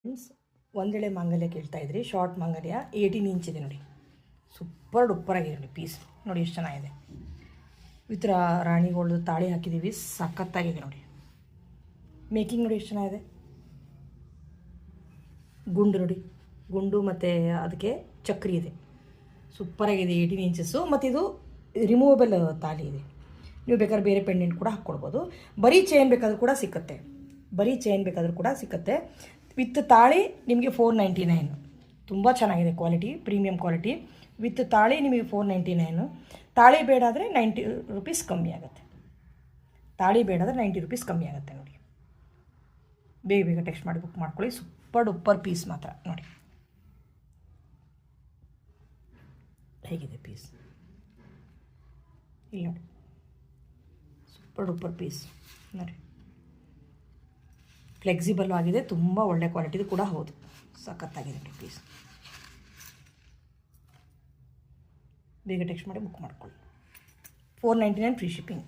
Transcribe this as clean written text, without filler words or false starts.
Friends, ಒಂದೆಳೆ ಮಾಂಗಲ್ಯ ಕೇಳ್ತಾ ಇದ್ರಿ. ಶಾರ್ಟ್ ಮಾಂಗಲ್ಯ 18 ಇಂಚ್ ಇದೆ ನೋಡಿ. ಸೂಪರ್ ಡೂಪರಾಗಿದೆ ನೋಡಿ. ಪೀಸ್ ನೋಡಿ ಎಷ್ಟು ಚೆನ್ನಾಗಿದೆ. ವಿತ್ ರಾಣಿಗೋಲ್ಡ್ ತಾಳಿ ಹಾಕಿದ್ದೀವಿ. ಸಖತ್ತಾಗಿದೆ ನೋಡಿ. ಮೇಕಿಂಗ್ ನೋಡಿ ಎಷ್ಟು ಚೆನ್ನಾಗಿದೆ. ಗುಂಡು ನೋಡಿ, ಗುಂಡು ಮತ್ತು ಅದಕ್ಕೆ ಚಕ್ರಿ ಇದೆ. ಸೂಪರಾಗಿದೆ. 18 ಇಂಚಸ್ಸು ಮತ್ತು ಇದು ರಿಮೂವಬಲ್ ತಾಳಿ ಇದೆ. ನೀವು ಬೇಕಾದ್ರೆ ಬೇರೆ ಪೆಂಡೆಂಟ್ ಕೂಡ ಹಾಕ್ಕೊಳ್ಬೋದು. ಬರೀ ಚೈನ್ ಬೇಕಾದರೂ ಕೂಡ ಸಿಕ್ಕುತ್ತೆ. ವಿತ್ ತಾಳಿ ನಿಮಗೆ 499. ತುಂಬ ಚೆನ್ನಾಗಿದೆ ಕ್ವಾಲಿಟಿ, ಪ್ರೀಮಿಯಂ ಕ್ವಾಲಿಟಿ. ವಿತ್ ತಾಳಿ ನಿಮಗೆ 499. ತಾಳಿ ಬೇಡ ಆದರೆ 90 ರುಪೀಸ್ ಕಮ್ಮಿ ಆಗುತ್ತೆ. ನೋಡಿ. ಬೇಗ ಟೆಕ್ಸ್ಟ್ ಮಾಡಿ ಬುಕ್ ಮಾಡ್ಕೊಳ್ಳಿ. ಸೂಪರ್ ಡೂಪರ್ ಪೀಸ್ ಮಾತ್ರ ನೋಡಿ. ಹೇಗಿದೆ ಪೀಸ್ ಇಲ್ಲಿ ನೋಡಿ. ಸೂಪರ್ ಡೂಪರ್ ಪೀಸ್ ನೋಡಿ. ಫ್ಲೆಕ್ಸಿಬಲ್ ಆಗಿದೆ. ತುಂಬ ಒಳ್ಳೆ ಕ್ವಾಲಿಟಿದು ಕೂಡ ಹೌದು. ಸಖತ್ತಾಗಿದೆ ನೋಡಿ ಪೀಸ್. ಬೇಗ ಟೆಕ್ಸ್ಟ್ ಮಾಡಿ ಬುಕ್ ಮಾಡ್ಕೊಳ್ಳಿ. 499 ಫ್ರೀ ಶಿಪ್ಪಿಂಗ್.